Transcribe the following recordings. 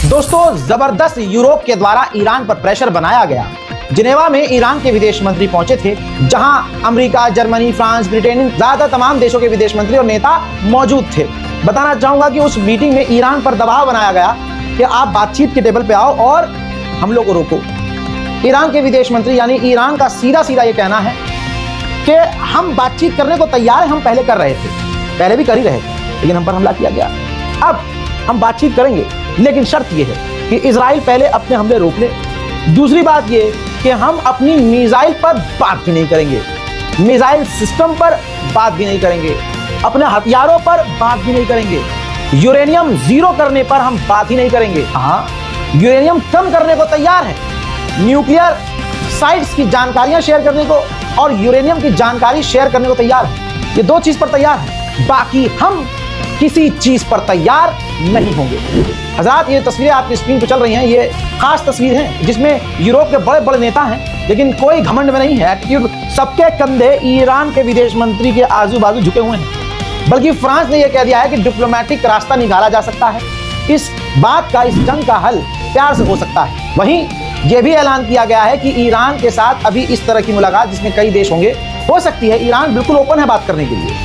दोस्तों, जबरदस्त यूरोप के द्वारा ईरान पर प्रेशर बनाया गया। जिनेवा में ईरान के विदेश मंत्री पहुंचे थे, जहां अमेरिका, जर्मनी, फ्रांस, ब्रिटेन, ज्यादातर तमाम देशों के विदेश मंत्री और नेता मौजूद थे। बताना चाहूंगा कि उस मीटिंग में ईरान पर दबाव बनाया गया कि आप बातचीत के टेबल पे आओ और हमलों को रोको। ईरान के विदेश मंत्री यानी ईरान का सीधा सीधा ये कहना है कि हम बातचीत करने को तैयार हैं, हम पहले कर रहे थे, पहले भी कर ही रहे थे, लेकिन हम पर हमला किया गया। अब हम बातचीत करेंगे, लेकिन शर्त यह है कि इजराइल पहले अपने हमले रोक ले। दूसरी बात यह कि हम अपनी मिसाइल पर बात भी नहीं करेंगे, मिसाइल सिस्टम पर बात भी नहीं करेंगे, अपने हथियारों पर बात भी नहीं करेंगे, यूरेनियम जीरो करने पर हम बात ही नहीं करेंगे। हाँ, यूरेनियम कम करने को तैयार है, न्यूक्लियर साइट्स की जानकारियां शेयर करने को और यूरेनियम की जानकारी शेयर करने को तैयार है। ये दो चीज पर तैयार है, बाकी हम किसी चीज पर तैयार नहीं होंगे। हज़रात, ये तस्वीरें आपकी स्क्रीन पर चल रही हैं, ये खास तस्वीर हैं जिसमें यूरोप के बड़े बड़े नेता हैं, लेकिन कोई घमंड में नहीं है। एटीट्यूड सबके कंधे ईरान के विदेश मंत्री के आजू बाजू झुके हुए हैं। बल्कि फ्रांस ने यह कह दिया है कि डिप्लोमेटिक रास्ता निकाला जा सकता है, इस बात का, इस जंग का हल प्यार से हो सकता है। वहीं यह भी ऐलान किया गया है कि ईरान के साथ अभी इस तरह की मुलाकात जिसमें कई देश होंगे हो सकती है। ईरान बिल्कुल ओपन है बात करने के लिए,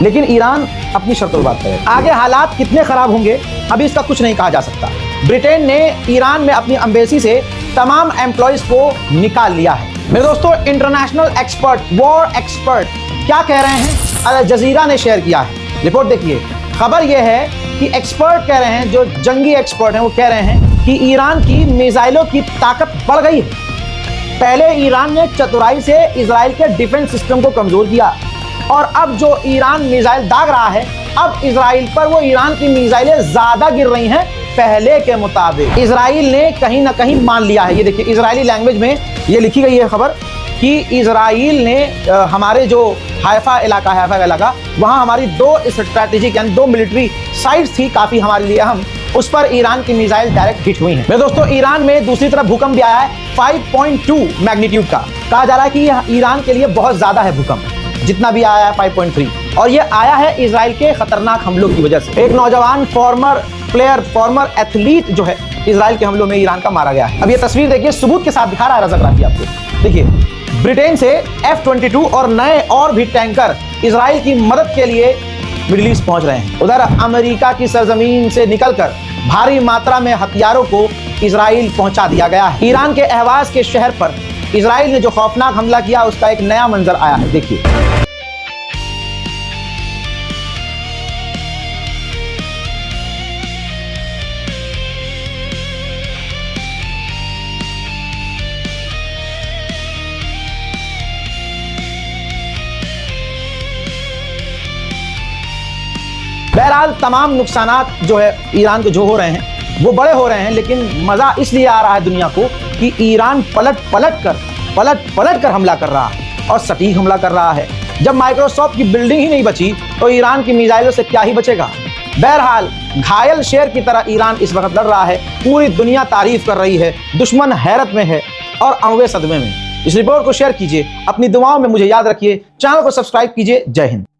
लेकिन ईरान अपनी शर्तों पर बात करे। आगे हालात कितने खराब होंगे अभी इसका कुछ नहीं कहा जा सकता। ब्रिटेन ने ईरान में अपनी एम्बेसी से तमाम एम्प्लॉइज को निकाल लिया है। मेरे दोस्तों, इंटरनेशनल एक्सपर्ट, वॉर एक्सपर्ट क्या कह रहे हैं, अल जजीरा ने शेयर किया है। रिपोर्ट देखिए। खबर यह है कि एक्सपर्ट कह रहे हैं, जो जंगी एक्सपर्ट हैं वो कह रहे हैं कि ईरान की मिसाइलों की ताकत बढ़ गई है। पहले ईरान ने चतुराई से इजराइल के डिफेंस सिस्टम को कमजोर किया, और अब जो ईरान मिसाइल दाग रहा है, अब इजराइल पर वो ईरान की मिसाइलें ज्यादा गिर रही हैं पहले के मुताबिक। इजराइल ने कहीं ना कहीं मान लिया है। ये देखिए, इजरायली लैंग्वेज में ये लिखी गई है खबर कि इजराइल ने हमारे जो हाइफा इलाका, वहां हमारी दो स्ट्रैटेजिक यानी दो मिलिट्री साइट्स थी, काफी हमारे लिए अहम, उस पर ईरान की मिसाइल डायरेक्ट हिट हुई है। मेरे दोस्तों, ईरान में दूसरी तरफ भूकंप भी आया है 5.2 मैग्नीट्यूड का। कहा जा रहा है कि यह ईरान के लिए बहुत ज्यादा है भूकंप, जितना भी आया है 5.3, और ये आया है इजराइल के खतरनाक हमलों की वजह से। एक नौजवान फॉर्मर एथलीट जो है इजराइल के हमलों में ईरान का मारा गया है। अब ये तस्वीर देखिए, सबूत के साथ दिखा रहा है रज़ाक़राफ़ी आपको। देखिए, ब्रिटेन से F-22 और नए और भी टैंकर इजराइल की मदद के लिए मिडिल ईस्ट पहुंच रहे हैं। उधर अमेरिका की सरजमीन से निकलकर भारी मात्रा में हथियारों को इजराइल पहुंचा दिया गया है। ईरान के अहवाज के शहर पर इजराइल ने जो खौफनाक हमला किया, उसका एक नया मंजर आया है। देखिए, बहरहाल तमाम नुकसानात जो है ईरान के जो हो रहे हैं वो बड़े हो रहे हैं, लेकिन मजा इसलिए आ रहा है दुनिया को कि ईरान पलट कर हमला कर रहा है, और सटीक हमला कर रहा है। जब माइक्रोसॉफ्ट की बिल्डिंग ही नहीं बची तो ईरान की मिसाइलों से क्या ही बचेगा। बहरहाल घायल शेर की तरह ईरान इस वक्त लड़ रहा है। पूरी दुनिया तारीफ कर रही है, दुश्मन हैरत में है और अमवे सदमे में। इस रिपोर्ट को शेयर कीजिए, अपनी दुआओं में मुझे याद रखिए, चैनल को सब्सक्राइब कीजिए। जय हिंद।